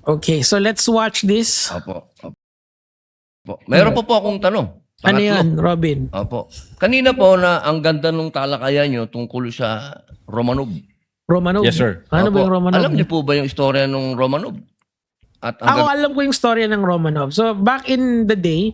Okay, so let's watch this. Opo. Meron po akong tanong. Ano Pangatlo. yan, Robin? Opo. Kanina po na ang ganda nung talakayan nyo tungkol sa Romanov. Romanov? Yes, sir. Ano ba Opo. yung Romanov? Alam niyo po ba yung istorya ng Romanov? At Ako alam ko yung storya ng Romanov. So back in the day,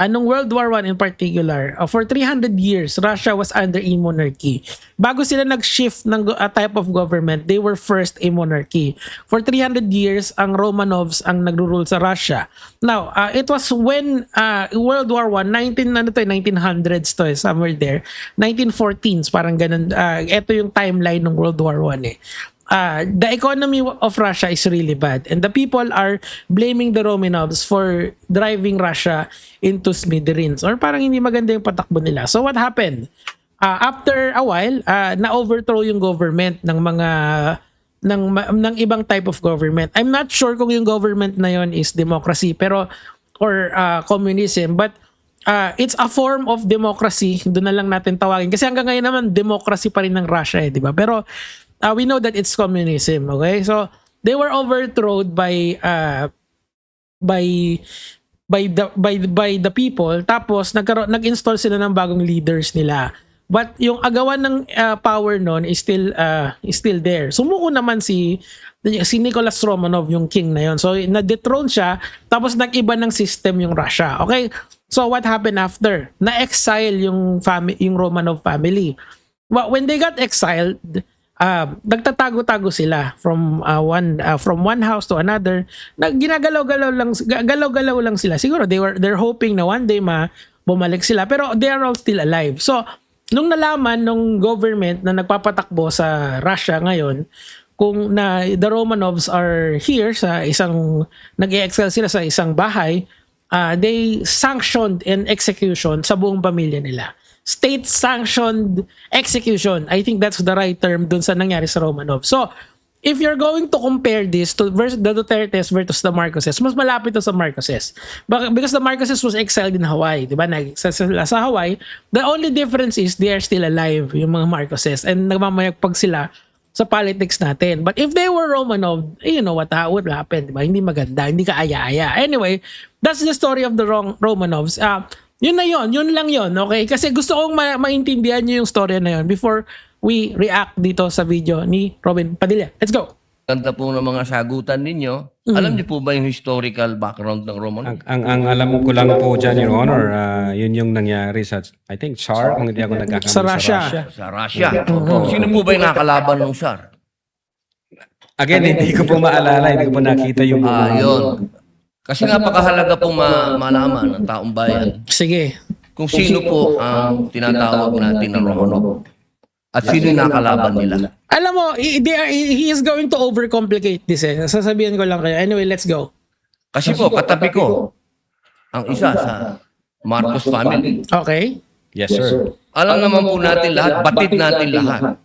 nung World War I in particular, for 300 years, Russia was under a monarchy. Bago sila nag-shift ng type of government, they were first a monarchy. For 300 years, ang Romanovs ang nagro-rule sa Russia. Now, it was when World War I, 1900s to somewhere there, 1914s, parang ganun. Ito yung timeline ng World War I the economy of Russia is really bad, and the people are blaming the Romanovs for driving Russia into smithereens, or parang hindi maganda yung patakbo nila. So what happened? After a while, na-overthrow yung government ng mga ng ibang type of government. I'm not sure kung yung government na yon is democracy or communism, but it's a form of democracy. Doon na lang natin tawagin. Kasi hanggang ngayon naman, democracy pa rin ng Russia, di ba? Pero we know that it's communism, okay? So they were overthrown by the people. Tapos nag-install sila ng bagong leaders nila. But yung agawan ng power noon is still there. Sumuko naman si Nicholas Romanov, yung king na yon. So na-dethrone siya, tapos nag-iba ng system yung Russia. Okay? So what happened after? Na-exile yung Romanov family. Well, when they got exiled, nagtatago-tago sila from one house to another. Galaw-galaw lang sila. Siguro they're hoping na one day bumalik sila, pero they are all still alive. So nung nalaman nung government na nagpapatakbo sa Russia ngayon, kung the Romanovs are here sa nag-e-exile sila sa isang bahay, they sanctioned an execution sa buong pamilya nila. State-sanctioned execution. I think that's the right term dun sa nangyari sa Romanov. So, if you're going to compare this to the Dutertes versus the Marcoses, mas malapit to sa Marcoses. Because the Marcoses was exiled in Hawaii, di ba? Nag-exile sa Hawaii. The only difference is they are still alive, yung mga Marcoses, and nagmamayagpag sila sa politics natin. But if they were Romanov, you know what would happen, di ba? Hindi maganda, hindi ka aya-aya. Anyway, that's the story of the Romanovs. Yun lang yun, okay? Kasi gusto kong maintindihan nyo yung story na yun before we react dito sa video ni Robin Padilla. Let's go! ganda po ng mga sagutan ninyo. Alam niyo po ba yung historical background ng Romanov? Ang alam ko lang po dyan, Your Honor, yun yung nangyari sa, I think, Tsar, kung hindi ako nagkakamali. Sa Russia. Sa Russia. Sino po ba yung nakalaban ng Tsar? Again, hindi ko po maalala, hindi ko po nakita yung Yun. Kasi napakahalaga pong malaman ng taong bayan Sige. kung sino po ang tinatawag natin na Romanov at sino yung nakalaban nila. Alam mo, he is going to overcomplicate this eh. Sasabihin ko lang kayo. Anyway, let's go. Kasi po, katabi ko ang isa sa Marcos family. Okay. Yes, sir. Alam naman po natin lahat, batid natin lahat,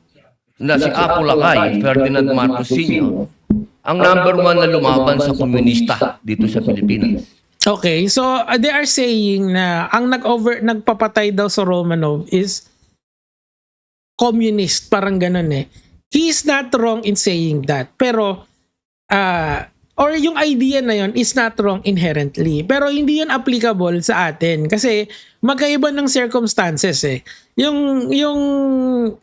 na si Apo Lakay, Ferdinand Marcos Sr., ang number one na lumaban sa komunista dito sa Pilipinas. Okay, so they are saying na ang nagpapatay daw sa Romanov is communist, parang ganun eh. He is not wrong in saying that. Pero or yung idea na yun is not wrong inherently. Pero hindi yun applicable sa atin kasi magkaiba ng circumstances eh. Yung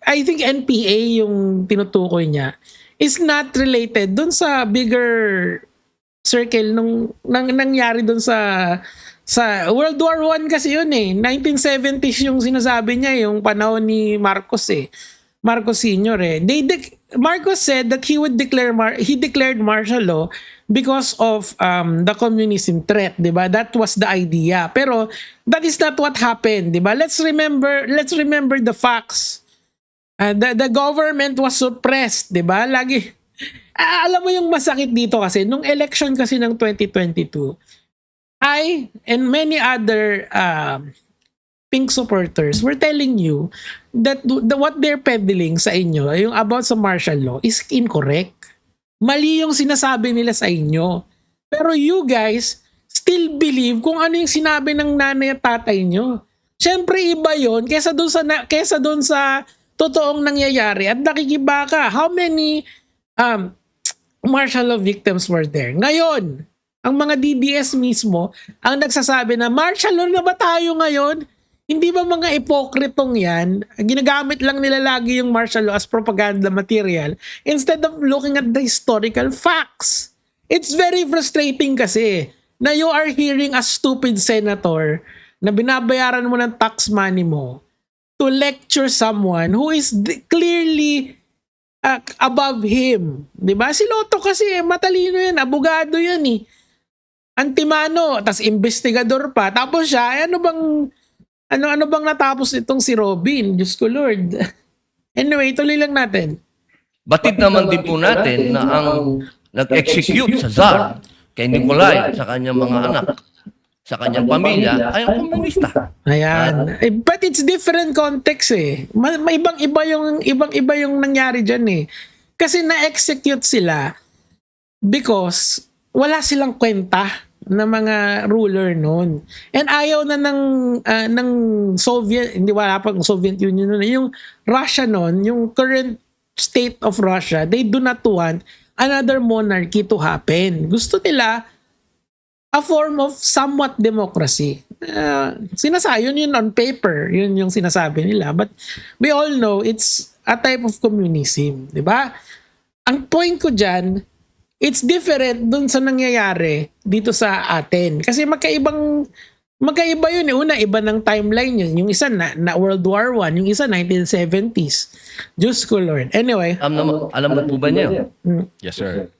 I think NPA yung tinutukoy niya is not related dun sa bigger circle nung nangyari dun sa World War I kasi yun eh. 1970s yung sinasabi niya, yung panahon ni Marcos eh. Marcos Sr. eh. Marcos said that he declared martial law because of the communism threat, 'di ba? That was the idea. Pero that is not what happened, 'di ba? Let's remember the facts. The government was suppressed, 'di ba? Lagi alam mo yung masakit dito kasi nung election kasi ng 2022, I and many other pink supporters were telling you that what they're peddling sa inyo, yung about sa martial law, is incorrect. Mali yung sinasabi nila sa inyo. Pero you guys still believe kung ano yung sinabi ng nanay at tatay nyo. Siyempre iba yun kesa doon sa totoong nangyayari at nakikibaka. How many martial law victims were there. Ngayon, ang mga DDS mismo ang nagsasabi na martial law na ba tayo ngayon? Hindi ba mga ipokritong yan? Ginagamit lang nila lagi yung martial law as propaganda material instead of looking at the historical facts. It's very frustrating kasi na you are hearing a stupid senator na binabayaran mo ng tax money mo to lecture someone who is clearly above him. Diba? Si Lotto kasi matalino yan, abogado yan eh. Antimano, tas investigador pa. Tapos siya, ano bang natapos itong si Robin? Diyos ko Lord. Anyway, tuloy lang natin. Batid naman din po natin na ang nag-execute sa Tsar kay Nikolai at sa kanyang mga anak, sa kanyang pamilya, ay ang komunista. Ayan. But it's different context eh. May ibang-iba yung nangyari dyan eh. Kasi na-execute sila because wala silang kwenta na mga ruler noon. And ayaw na ng Soviet, hindi wala pang Soviet Union noon, yung Russia noon, yung current state of Russia, they do not want another monarchy to happen. Gusto nila a form of somewhat democracy. Sinasayon yun on paper, yun yung sinasabi nila. But we all know it's a type of communism, di ba? Ang point ko dyan, it's different dun sa nangyayari dito sa atin. Kasi magkaiba yun. Una, iba ng timeline yun. Yung isa na World War I, yung isa 1970s. Diyos ko Lord. Anyway. Alam mo po ba niyo? Yes, sir.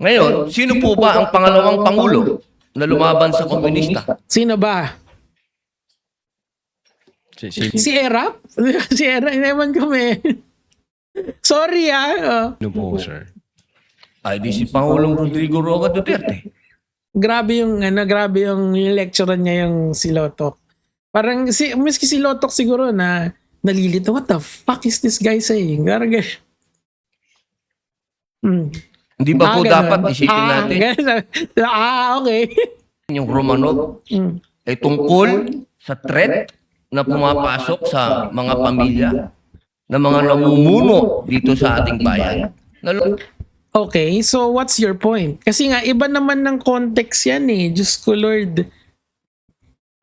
Ngayon, sino po ba ang pangalawang pangulo na lumaban sa komunista? Sino ba? Si Erap? Si Erap, inewan kami. Sorry Ano po, sir? Ay di si Pangulong Rodrigo Roa Duterte. Grabe yung lecturean niya yung si Lotok. Parang miski si Lotok siguro na nalilito. What the fuck is this guy saying? Garagash. Hindi ba po ganun. dapat isipin natin okay. yung Romanov ay tungkol sa threat na pumapasok sa mga pamilya na mga namumuno dito sa ating bayan? Okay, so what's your point? Kasi nga, iba naman ng context yan eh. Diyos ko Lord.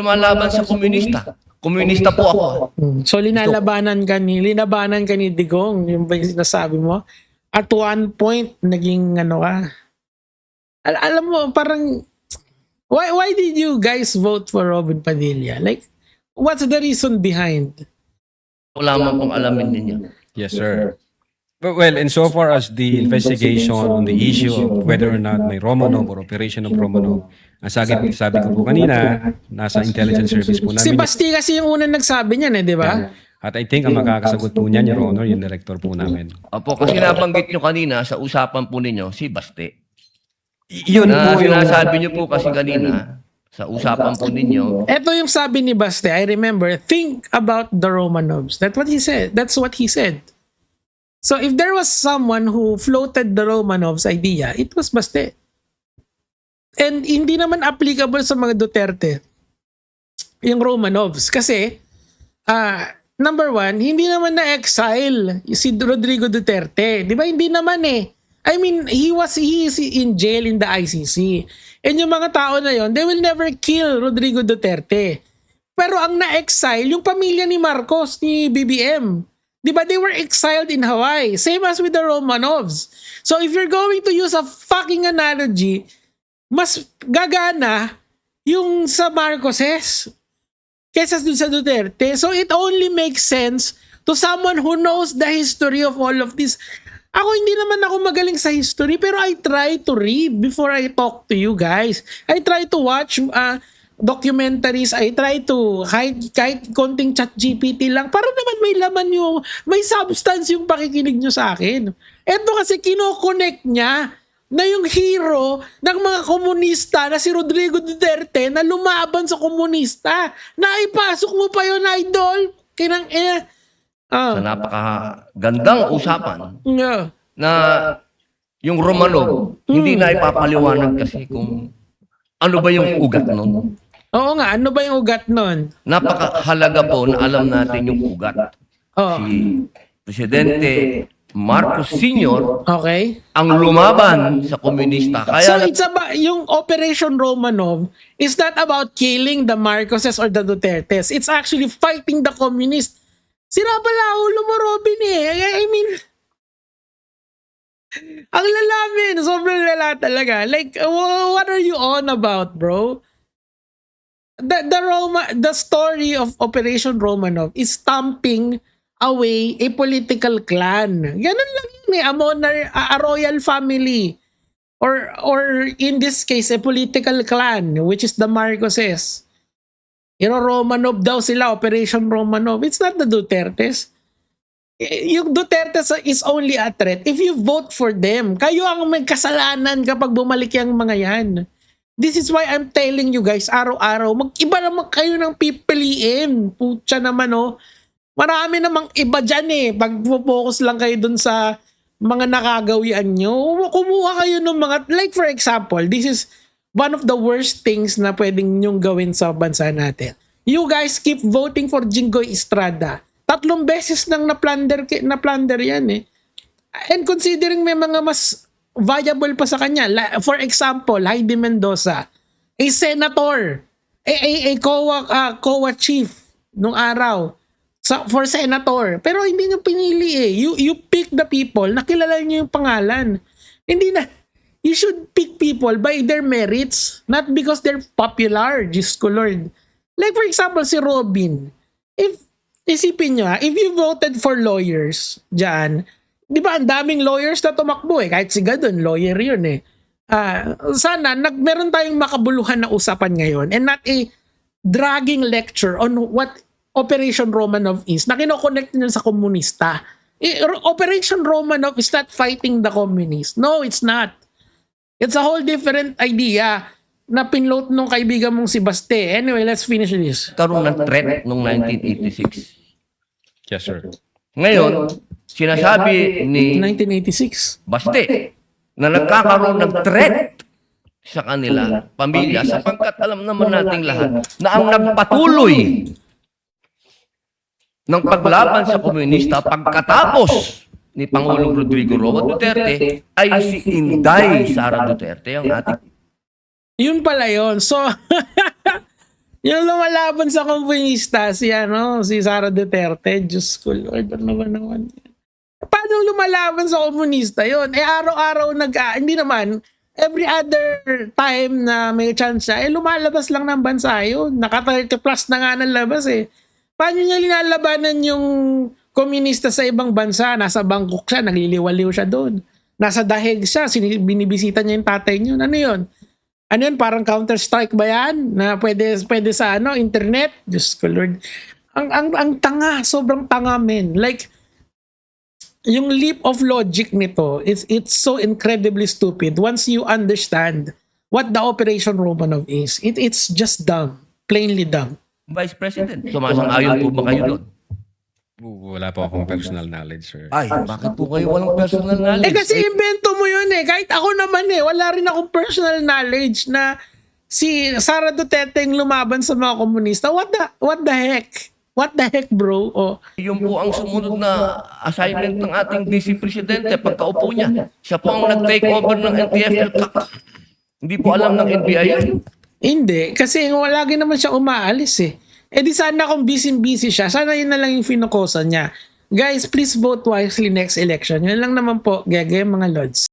Lumalaban sa komunista. Komunista po ako. So linabanan ka ni Digong, yung ba yung sinasabi mo? At one point, naging ano ka. Alam mo, parang, why did you guys vote for Robin Padilla? Like, what's the reason behind? Wala man pong alamin ninyo. Yes, sir. Well, insofar as the investigation on the issue of whether or not may Romanov or operation of Romanov, ang sabi ko po kanina, nasa intelligence service po namin. Si Basti kasi yung unang nagsabi niyan eh, di ba? At I think ang makakasagot po niyan, Your Honor, yung director po namin. Opo, kasi nabanggit nyo kanina sa usapan po ninyo, si Baste. Yun Na po yung... sinasabi nyo po kasi kanina, sa usapan po ninyo, Ito yung sabi ni Baste, I remember, think about the Romanovs. That's what he said. That's what he said. So if there was someone who floated the Romanovs idea, it was Baste. And hindi naman applicable sa mga Duterte yung Romanovs. Kasi, number one, hindi naman na-exile si Rodrigo Duterte. Di ba? Hindi naman eh. I mean, he is in jail in the ICC. And yung mga tao na yon, they will never kill Rodrigo Duterte. Pero ang na-exile, yung pamilya ni Marcos, ni BBM. Di ba? They were exiled in Hawaii. Same as with the Romanovs. So if you're going to use a fucking analogy, mas gagana yung sa Marcoses kesa dun sa Duterte. So it only makes sense to someone who knows the history of all of this. Ako hindi naman ako magaling sa history, pero I try to read before I talk to you guys. I try to watch documentaries. I try to kahit konting chat GPT lang para naman may laman yung may substance yung pakikinig nyo sa akin. Eto kasi kino-connect niya na yung hero ng mga komunista na si Rodrigo Duterte na lumaban sa komunista. Naipasok mo pa yun, idol. sa napakagandang usapan, Yeah. na yung Romanov, hindi na ipapaliwanag kasi kung ano ba yung ugat nun. Oo nga, ano ba yung ugat nun? Napakahalaga po na alam natin yung ugat. Oh. Si Presidente Marcos Sr. Okay? ang lumaban sa komunista. So Kaya it's about, yung Operation Romanov is not about killing the Marcoses or the Dutertes. It's actually fighting the communists. Sira pala ulo mo, Robin eh. I mean, ang lalamin. Sobrang lala talaga. Like, what are you on about, bro? The story of Operation Romanov is stomping away a political clan. Ganun lang yun eh. A royal family. Or in this case, a political clan, which is the Marcoses. Romanov daw sila, Operation Romanov. It's not the Dutertes. Yung Dutertes is only a threat if you vote for them. Kayo ang may kasalanan kapag bumalik yung mga yan. This is why I'm telling you guys, araw-araw, mag-iba naman kayo ng pipiliin. Putya naman oh. Marami namang iba dyan eh. Pag focus lang kayo dun sa mga nakagawian nyo, kumuha kayo ng mga, like for example, this is one of the worst things na pwedeng nyong gawin sa bansa natin. You guys keep voting for Jinggoy Estrada. 3 beses nang na-plunder yan eh. And considering may mga mas viable pa sa kanya, for example, Heidi Mendoza, a senator, a COA chief nung araw, for senator. Pero hindi nyo pinili eh. You pick the people, nakilala nyo yung pangalan. Hindi na, you should pick people by their merits, not because they're popular. Diyos ko Lord. Like for example, si Robin. Isipin nyo if you voted for lawyers dyan, di ba ang daming lawyers na tumakbo eh. Kahit si Gadon, lawyer yun eh. Sana, meron tayong makabuluhan na usapan ngayon and not a dragging lecture on what Operation Romanov is na kinoconnect nyo sa komunista. Operation Romanov is not fighting the communists. No, it's not. It's a whole different idea na pinload nung kaibigan mong si Baste. Anyway, let's finish this. karoon ng threat noong 1986. Yes, sir. Ngayon, sinasabi ni 1986. Baste na nagkakaroon ng threat sa kanila, pamilya, sapagkat alam naman nating lahat na ang nagpatuloy ng paglaban sa komunista pagkatapos ni Pangulong Rodrigo Roa Duterte ay si Inday Sara Duterte, ang ating Yun pala yun. So, yung lumalaban sa komunista, si Sara Duterte, Diyos ko Lord, ano ba naman yan? Paano lumalaban sa komunista yun? Araw-araw hindi naman, every other time na may chance siya, lumalabas lang ng bansa yun. Naka 30 plus na nga ng labas eh. Paano niya linalabanan yung komunista sa ibang bansa? Nasa Bangkok siya, nagliliwaliw siya doon. Nasa Daheg siya, binibisita niya yung tatay niyo. Ano yun? Ano yun? Parang Counter-Strike ba yan? Na pwede sa internet? Diyos ko Lord. Ang tanga, sobrang tanga men. Like, yung leap of logic nito, it's so incredibly stupid once you understand what the Operation Romanov is. It's just dumb. Plainly dumb. Vice President. Sumasang-ayon po ba kayo doon? Wala po akong personal knowledge, sir. Ay, bakit po kayo walang personal knowledge? Kasi invento mo yun eh. Kahit ako naman eh, wala rin akong personal knowledge na si Sara Duterte yung lumaban sa mga komunista. What the heck? What the heck, bro? Oh. Yun po ang sumunod na assignment ng ating Vice Presidente pagkaupo niya. Siya po ang nag-take over ng NTF-ELCAC. Hindi po alam ng NBI yun. Hindi, kasi lagi naman siya umaalis eh. Di sana kung busy siya, sana yun na lang yung finokusan niya. Guys, please vote wisely next election. Yun lang naman po, gagawin mga lods.